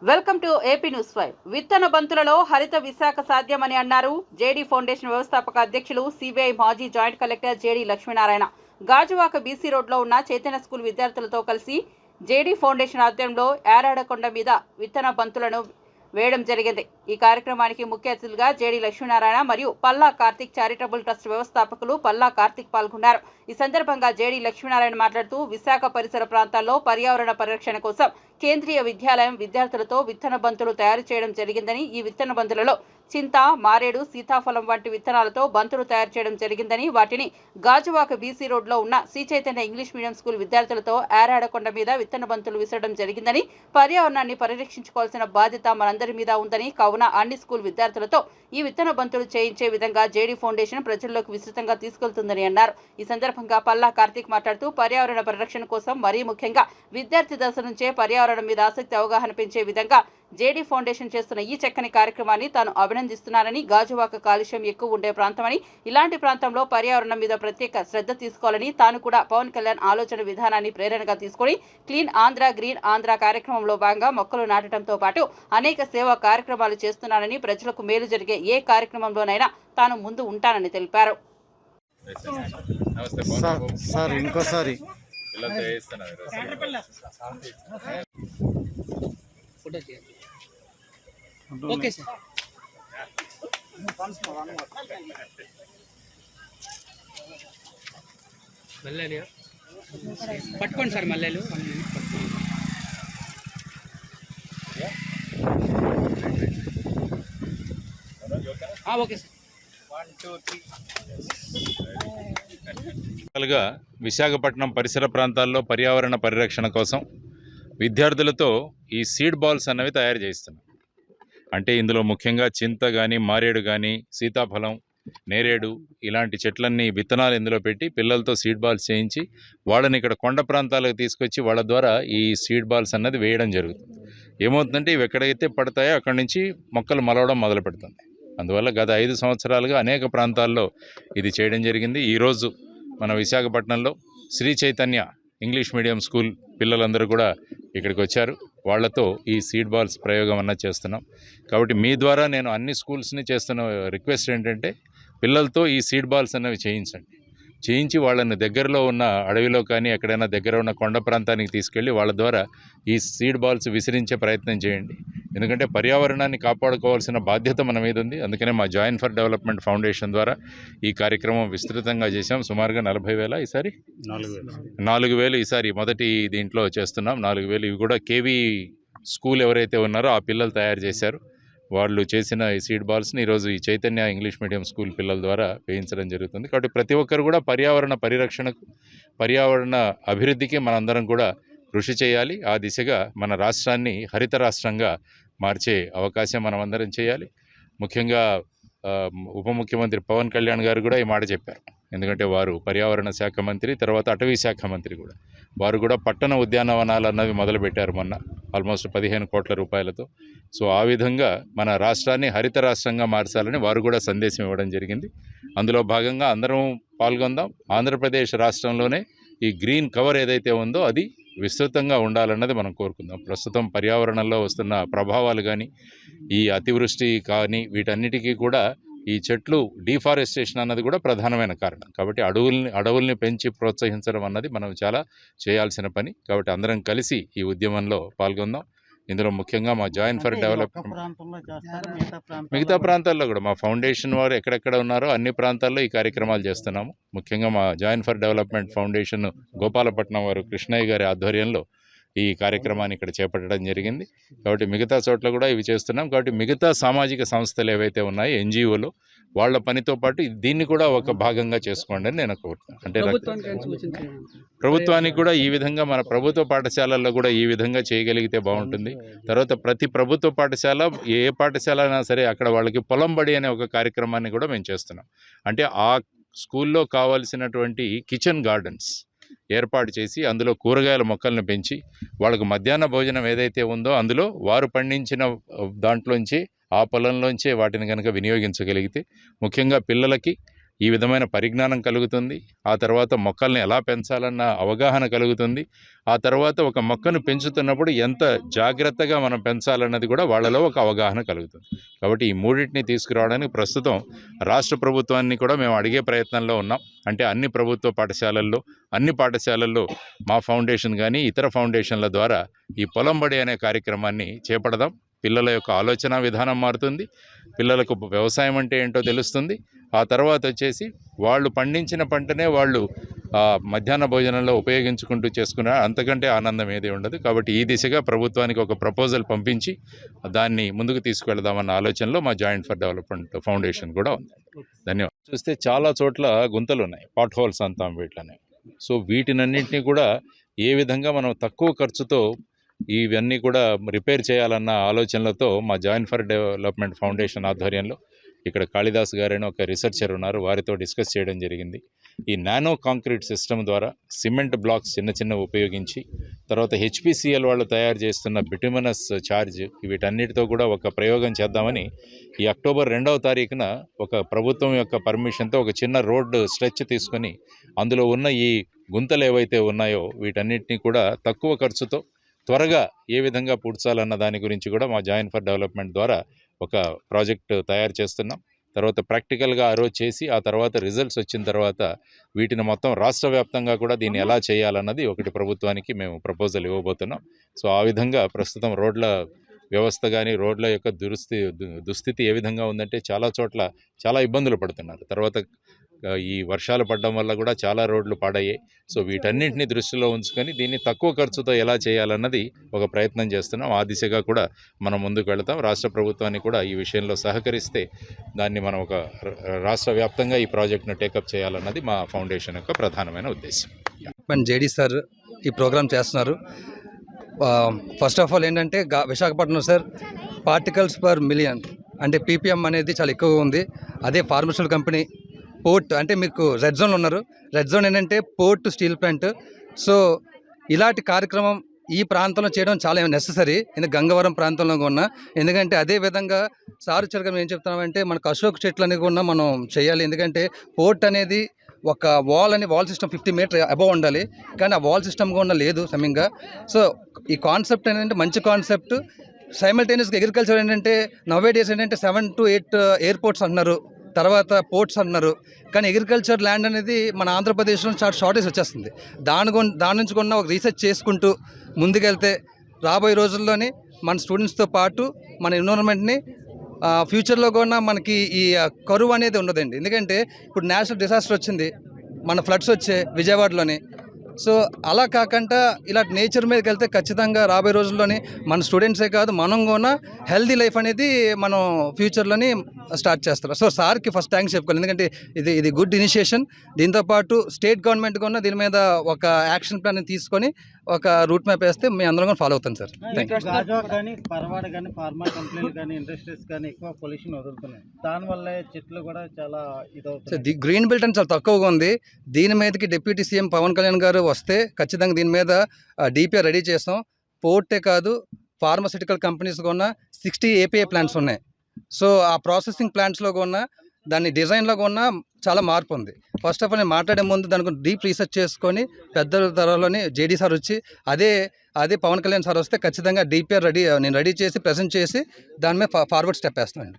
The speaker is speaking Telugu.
Welcome to AP news 5. విత్తన బంతులలో హరిత విశాఖ సాధ్యమని అన్నారు జేడీ ఫౌండేషన్ వ్యవస్థాపక అధ్యక్షులు సిబిఐ మాజీ joint collector JD Lakshminarayana. Gajuwaka BC రోడ్లో ఉన్న చైతన్య స్కూల్ విద్యార్థులతో కలిసి జేడీ ఫౌండేషన్ ఆధ్వర్యంలో ఏరాడకొండ మీద విత్తన బంతులను వేయడం జరిగింది. ఈ కార్యక్రమానికి ముఖ్య అతిథులుగా జేడీ లక్ష్మీనారాయణ మరియు పల్లా కార్తిక్ చారిటబుల్ ట్రస్ట్ వ్యవస్థాపకులు పల్లా కార్తిక్ పాల్గొన్నారు. ఈ సందర్భంగా జేడీ లక్ష్మీనారాయణ మాట్లాడుతూ విశాఖ పరిసర ప్రాంతాల్లో పర్యావరణ పరిరక్షణ కోసం కేంద్రీయ విద్యాలయం విద్యార్థులతో విత్తన బంతులు తయారు చేయడం జరిగిందని, ఈ విత్తన బంతులలో చింత, మారేడు, సీతాఫలం వంటి విత్తనాలతో బంతులు తయారు చేయడం జరిగిందని, వాటిని గాజువాక బీసీ రోడ్లో ఉన్న Sri Chaitanya English medium school విద్యార్థులతో ఏరాడకొండ మీద విత్తన బంతులు విసరడం జరిగిందని, పర్యావరణాన్ని పరిరక్షించుకోవాల్సిన బాధ్యత మనందరి మీద ఉందని, కావున అన్ని స్కూల్ విద్యార్థులతో ఈ విత్తన బంతులు చేయించే విధంగా జేడీ ఫౌండేషన్ ప్రజల్లోకి విస్తృతంగా తీసుకెళ్తుందని అన్నారు. ఈ సందర్భంగా పల్లా కార్తిక్ మాట్లాడుతూ పర్యావరణ పరిరక్షణ కోసం మరీ ముఖ్యంగా విద్యార్థి దశ నుంచే పర్యావరణం మీద ఆసక్తి అవగాహన పెంచే విధంగా జేడీ ఫౌండేషన్ చేస్తున్న ఈ చక్కని కార్యక్రమాన్ని తాను అభినందిస్తున్నానని, గాజువాక కాలుష్యం ఎక్కువ ఉండే ప్రాంతమని, ఇలాంటి ప్రాంతంలో పర్యావరణం మీద ప్రత్యేక శ్రద్ధ తీసుకోవాలని, తాను కూడా పవన్ కళ్యాణ్ ఆలోచన విధానాన్ని ప్రేరణగా తీసుకుని క్లీన్ ఆంధ్ర గ్రీన్ ఆంధ్ర కార్యక్రమంలో భాగంగా మొక్కలు నాటడంతో పాటు అనేక సేవా కార్యక్రమాలు చేస్తున్నానని, ప్రజలకు మేలు జరిగే ఏ కార్యక్రమంలోనైనా తాను ముందు ఉంటానని తెలిపారు. ఓకే సార్, మల్లెలు పట్టుకోండి సార్, మల్లెలు ఓకే సార్. విశాఖపట్నం పరిసర ప్రాంతాల్లో పర్యావరణ పరిరక్షణ కోసం విద్యార్థులతో ఈ సీడ్ బాల్స్ అన్నవి తయారు చేస్తున్నాం. అంటే ఇందులో ముఖ్యంగా చింత కానీ, మారేడు కానీ, సీతాఫలం, నేరేడు ఇలాంటి చెట్లన్నీ విత్తనాలు ఇందులో పెట్టి పిల్లలతో సీడ్ బాల్స్ చేయించి వాళ్ళని ఇక్కడ కొండ ప్రాంతాలకు తీసుకొచ్చి వాళ్ళ ద్వారా ఈ సీడ్ బాల్స్ అన్నది వేయడం జరుగుతుంది. ఏమవుతుందంటే ఇవి ఎక్కడైతే పడతాయో అక్కడి నుంచి మొక్కలు మలవడం మొదలు పెడుతుంది. అందువల్ల గత 5 సంవత్సరాలుగా అనేక ప్రాంతాల్లో ఇది చేయడం జరిగింది. ఈరోజు మన విశాఖపట్నంలో Sri Chaitanya English medium school పిల్లలందరూ కూడా ఇక్కడికి వచ్చారు. వాళ్లతో ఈ సీడ్ బాల్స్ ప్రయోగం అన్నది చేస్తున్నాం. కాబట్టి మీ ద్వారా నేను అన్ని స్కూల్స్ని చేస్తున్న రిక్వెస్ట్ ఏంటంటే పిల్లలతో ఈ సీడ్ బాల్స్ అన్నవి చేయించి వాళ్ళని దగ్గరలో ఉన్న అడవిలో కానీ ఎక్కడైనా దగ్గర ఉన్న కొండ ప్రాంతానికి తీసుకెళ్ళి వాళ్ళ ద్వారా ఈ సీడ్ బాల్స్ విసిరించే ప్రయత్నం చేయండి. ఎందుకంటే పర్యావరణాన్ని కాపాడుకోవాల్సిన బాధ్యత మన మీద ఉంది. అందుకనే మా జాయిన్ ఫర్ డెవలప్మెంట్ ఫౌండేషన్ ద్వారా ఈ కార్యక్రమం విస్తృతంగా చేశాం. సుమారుగా 40,000 ఈసారి 4,000 ఈసారి మొదటి దీంట్లో చేస్తున్నాం. 4,000 ఇవి కూడా కేవీ స్కూల్ ఎవరైతే ఉన్నారో ఆ పిల్లలు తయారు చేశారు. వాళ్ళు చేసిన ఈ సీడ్ బాల్స్ని ఈరోజు ఈ చైతన్య ఇంగ్లీష్ మీడియం స్కూల్ పిల్లల ద్వారా వేయించడం జరుగుతుంది. కాబట్టి ప్రతి ఒక్కరు కూడా పర్యావరణ పరిరక్షణకు, పర్యావరణ అభివృద్ధికి మనందరం కూడా కృషి చేయాలి. ఆ దిశగా మన రాష్ట్రాన్ని హరిత రాష్ట్రంగా మార్చే అవకాశం మనమందరం చేయాలి. ముఖ్యంగా ఉప ముఖ్యమంత్రి పవన్ కళ్యాణ్ గారు కూడా ఈ మాట చెప్పారు. ఎందుకంటే వారు పర్యావరణ శాఖ మంత్రి, తర్వాత అటవీ శాఖ మంత్రి కూడా. వారు కూడా పట్టణ ఉద్యానవనాలు అన్నవి మొదలుపెట్టారు మొన్న, ఆల్మోస్ట్ 15 కోట్ల రూపాయలతో. సో ఆ విధంగా మన రాష్ట్రాన్ని హరిత రాష్ట్రంగా మార్చాలని వారు కూడా సందేశం ఇవ్వడం జరిగింది. అందులో భాగంగా అందరం పాల్గొందాం. ఆంధ్రప్రదేశ్ రాష్ట్రంలోనే ఈ గ్రీన్ కవర్ ఏదైతే ఉందో అది విస్తృతంగా ఉండాలన్నది మనం కోరుకుందాం. ప్రస్తుతం పర్యావరణంలో వస్తున్న ప్రభావాలు కానీ, ఈ అతివృష్టి కానీ, వీటన్నిటికీ కూడా ఈ చెట్లు డీఫారెస్టేషన్ అన్నది కూడా ప్రధానమైన కారణం. కాబట్టి అడవుల్ని పెంచి ప్రోత్సహించడం అన్నది మనం చాలా చేయాల్సిన పని. కాబట్టి అందరం కలిసి ఈ ఉద్యమంలో పాల్గొందాం. ఇందులో ముఖ్యంగా మా జాయిన్ ఫర్ డెవలప్మెంట్ మిగతా ప్రాంతాల్లో కూడా మా ఫౌండేషన్ వారు ఎక్కడెక్కడ ఉన్నారో అన్ని ప్రాంతాల్లో ఈ కార్యక్రమాలు చేస్తున్నాము. ముఖ్యంగా మా join for development foundation Gopalapatnam వారు కృష్ణయ్య గారి ఆధ్వర్యంలో ఈ కార్యక్రమాన్ని ఇక్కడ చేపట్టడం జరిగింది. కాబట్టి మిగతా చోట్ల కూడా ఇవి చేస్తున్నాం. కాబట్టి మిగతా సామాజిక సంస్థలు ఏవైతే ఉన్నాయో ఎన్జిఓలు, వాళ్ళ పనితో పాటు దీన్ని కూడా ఒక భాగంగా చేసుకోండి అని నేను కోరుతున్నాను. అంటే ప్రభుత్వానికి కూడా ఈ విధంగా, మన ప్రభుత్వ పాఠశాలల్లో కూడా ఈ విధంగా చేయగలిగితే బాగుంటుంది. తర్వాత ప్రతి ప్రభుత్వ పాఠశాల, ఏ పాఠశాల అయినా సరే అక్కడ వాళ్ళకి పొలం బడి అనే ఒక కార్యక్రమాన్ని కూడా మేము చేస్తున్నాం. అంటే ఆ స్కూల్లో కావాల్సినటువంటి కిచెన్ గార్డెన్స్ ఏర్పాటు చేసి అందులో కూరగాయల మొక్కలను పెంచి వాళ్ళకు మధ్యాహ్న భోజనం ఏదైతే ఉందో అందులో వారు పండించిన దాంట్లోంచి, ఆ పొలంలోంచే వాటిని కనుక వినియోగించగలిగితే ముఖ్యంగా పిల్లలకి ఈ విధమైన పరిజ్ఞానం కలుగుతుంది. ఆ తర్వాత మొక్కల్ని ఎలా పెంచాలన్న అవగాహన కలుగుతుంది. ఆ తర్వాత ఒక మొక్కను పెంచుతున్నప్పుడు ఎంత జాగ్రత్తగా మనం పెంచాలన్నది కూడా వాళ్ళలో ఒక అవగాహన కలుగుతుంది. కాబట్టి ఈ మూడింటిని తీసుకురావడానికి ప్రస్తుతం రాష్ట్ర ప్రభుత్వాన్ని కూడా మేము అడిగే ప్రయత్నంలో ఉన్నాం. అంటే అన్ని ప్రభుత్వ పాఠశాలల్లో, అన్ని పాఠశాలల్లో మా ఫౌండేషన్ కానీ ఇతర ఫౌండేషన్ల ద్వారా ఈ పొలం బడి అనే కార్యక్రమాన్ని చేపడదాం. పిల్లల యొక్క ఆలోచన విధానం మారుతుంది. పిల్లలకు వ్యవసాయం అంటే ఏంటో తెలుస్తుంది. ఆ తర్వాత వచ్చేసి వాళ్ళు పండించిన పంటనే వాళ్ళు మధ్యాహ్న భోజనంలో ఉపయోగించుకుంటూ చేసుకున్న అంతకంటే ఆనందం ఏది ఉండదు. కాబట్టి ఈ దిశగా ప్రభుత్వానికి ఒక ప్రపోజల్ పంపించి దాన్ని ముందుకు తీసుకువెళదామన్న ఆలోచనలో మా జాయింట్ ఫర్ డెవలప్మెంట్ ఫౌండేషన్ కూడా ఉంది. ధన్యవాదాలు. చూస్తే చాలా చోట్ల గుంతలు ఉన్నాయి, పాట్ హోల్స్ అంటాం వీటిని. సో వీటినన్నింటినీ కూడా ఏ విధంగా మనం తక్కువ ఖర్చుతో ఇవన్నీ కూడా రిపేర్ చేయాలన్న ఆలోచనలతో మా జాయింట్ ఫర్ డెవలప్మెంట్ ఫౌండేషన్ ఆధ్వర్యంలో ఇక్కడ కాళిదాస్ గారైన ఒక రీసెర్చర్ ఉన్నారు, వారితో డిస్కస్ చేయడం జరిగింది. ఈ నానో కాంక్రీట్ సిస్టమ్ ద్వారా సిమెంట్ బ్లాక్స్ చిన్న ఉపయోగించి, తర్వాత హెచ్పిసిఎల్ వాళ్ళు తయారు చేస్తున్న బిటుమినస్ ఛార్జ్, వీటన్నిటితో కూడా ఒక ప్రయోగం చేద్దామని ఈ అక్టోబర్ 2వ తారీఖున ఒక ప్రభుత్వం యొక్క పర్మిషన్తో ఒక చిన్న రోడ్ స్ట్రెచ్ తీసుకొని అందులో ఉన్న ఈ గుంతలు ఏవైతే ఉన్నాయో వీటన్నిటిని కూడా తక్కువ ఖర్చుతో త్వరగా ఏ విధంగా పూడ్చాలన్న దాని గురించి కూడా మా జాయింట్ ఫర్ డెవలప్మెంట్ ద్వారా ఒక ప్రాజెక్ట్ తయారు చేస్తున్నాం. తర్వాత ప్రాక్టికల్గా ఆ రోజు చేసి ఆ తర్వాత రిజల్ట్స్ వచ్చిన తర్వాత వీటిని మొత్తం రాష్ట్ర వ్యాప్తంగా కూడా దీన్ని ఎలా చేయాలన్నది ఒకటి ప్రభుత్వానికి మేము ప్రపోజల్ ఇవ్వబోతున్నాం. సో ఆ విధంగా ప్రస్తుతం రోడ్ల వ్యవస్థ కానీ రోడ్ల యొక్క దుస్థితి ఏ విధంగా ఉందంటే చాలా చోట్ల చాలా ఇబ్బందులు పడుతున్నారు. తర్వాత ఈ వర్షాలు పడడం వల్ల కూడా చాలా రోడ్లు పాడయ్యాయి. సో వీటన్నింటినీ దృష్టిలో ఉంచుకొని దీన్ని తక్కువ ఖర్చుతో ఎలా చేయాలన్నది ఒక ప్రయత్నం చేస్తున్నాం. ఆ దిశగా కూడా మనం ముందుకు వెళతాం. రాష్ట్ర ప్రభుత్వాన్ని కూడా ఈ విషయంలో సహకరిస్తే దాన్ని మనం ఒక రాష్ట్ర వ్యాప్తంగా ఈ ప్రాజెక్ట్ను టేకప్ చేయాలన్నది మా ఫౌండేషన్ యొక్క ప్రధానమైన ఉద్దేశం. జేడీ సార్ ఈ ప్రోగ్రామ్ చేస్తున్నారు. ఫస్ట్ ఆఫ్ ఆల్ ఏంటంటే Visakhapatnam sir particles per million అంటే పీపీఎం అనేది చాలా ఎక్కువగా ఉంది. అదే ఫార్మస్యూటికల్ కంపెనీ పోర్ట్ అంటే మీకు రెడ్ జోన్లో ఉన్నారు. రెడ్ జోన్ ఏంటంటే పోర్ట్ స్టీల్ ప్లాంట్. సో ఇలాంటి కార్యక్రమం ఈ ప్రాంతంలో చేయడం చాలా నెససరీ. ఎందుకంటే గంగవరం ప్రాంతంలో ఉన్న ఎందుకంటే అదే విధంగా సారు చెరగం ఏం చెప్తున్నామంటే మనకు అశోక్ చెట్లు అనేది కూడా మనం చేయాలి. ఎందుకంటే పోర్ట్ అనేది ఒక వాల్ సిస్టమ్ 50 మీటర్ అబవ్ ఉండాలి, కానీ ఆ వాల్ సిస్టమ్ కూడా లేదు సమయంగా. సో ఈ కాన్సెప్ట్ ఏంటంటే మంచి కాన్సెప్ట్. సైమల్టేనియస్గా అగ్రికల్చర్ ఏంటంటే నవ్వే డేస్ ఏంటంటే 7 to 8 ఎయిర్పోర్ట్స్ అంటున్నారు, తర్వాత పోర్ట్స్ అన్నారు. కానీ అగ్రికల్చర్ ల్యాండ్ అనేది మన ఆంధ్రప్రదేశ్లో చాలా షార్టేజ్ వచ్చేస్తుంది. దాని నుంచి కూడా ఒక రీసెర్చ్ చేసుకుంటూ ముందుకెళ్తే రాబోయే రోజుల్లోని మన స్టూడెంట్స్తో పాటు మన ఎన్విరాన్మెంట్ని ఫ్యూచర్లో కూడా మనకి ఈ కరువు అనేది ఉండదండి. ఎందుకంటే ఇప్పుడు నేషనల్ డిజాస్టర్ వచ్చింది, మన ఫ్లడ్స్ వచ్చాయి విజయవాడలోని. సో అలా కాకుండా ఇలా నేచర్ మీదకి వెళ్తే ఖచ్చితంగా రాబోయే రోజుల్లోని మన స్టూడెంట్సే కాదు మనం కూడా హెల్దీ లైఫ్ అనేది మనం ఫ్యూచర్లోని స్టార్ట్ చేస్తారు. సో సార్కి ఫస్ట్ థ్యాంక్స్ చెప్పుకోవాలి. ఎందుకంటే ఇది గుడ్ ఇనిషియేషన్. దీంతోపాటు స్టేట్ గవర్నమెంట్ కూడా దీని మీద ఒక యాక్షన్ ప్లాన్ తీసుకొని ఒక రూట్ మ్యాప్ వేస్తే మేము అందరం కూడా ఫాలో అవుతాం సార్. కానీ పరవాడ కానీ ఫార్మా కంపెనీలు కానీ ఇండస్ట్రీస్ కానీ ఎక్కువ పొల్యూషన్ వదులుతున్నాయి. దానివల్ల చెట్లు కూడా చాలా ఇదవుతుంది. గ్రీన్ బెల్ట్ అని చాలా తక్కువగా ఉంది. దీని మీదకి డిప్యూటీ సీఎం పవన్ కళ్యాణ్ గారు వస్తే ఖచ్చితంగా దీని మీద డిపిఆర్ రెడీ చేస్తాం. పోర్టే కాదు ఫార్మాసిటికల్ కంపెనీస్ కూడా 60 ఏపీఐ ప్లాంట్స్ ఉన్నాయి. సో ఆ ప్రాసెసింగ్ ప్లాంట్స్లో కూడా దాని డిజైన్లో కూడా చాలా మార్పు ఉంది. ఫస్ట్ ఆఫ్ ఆల్ నేను మాట్లాడే ముందు దానికి డీప్ రీసెర్చ్ చేసుకొని పెద్ద తరాల్లోని జేడీ సార్ వచ్చి అదే పవన్ కళ్యాణ్ సార్ వస్తే ఖచ్చితంగా డిపిఆర్ నేను రెడీ చేసి ప్రజెంట్ చేసి దాని మీద ఫార్వర్డ్ స్టెప్ వేస్తానండి.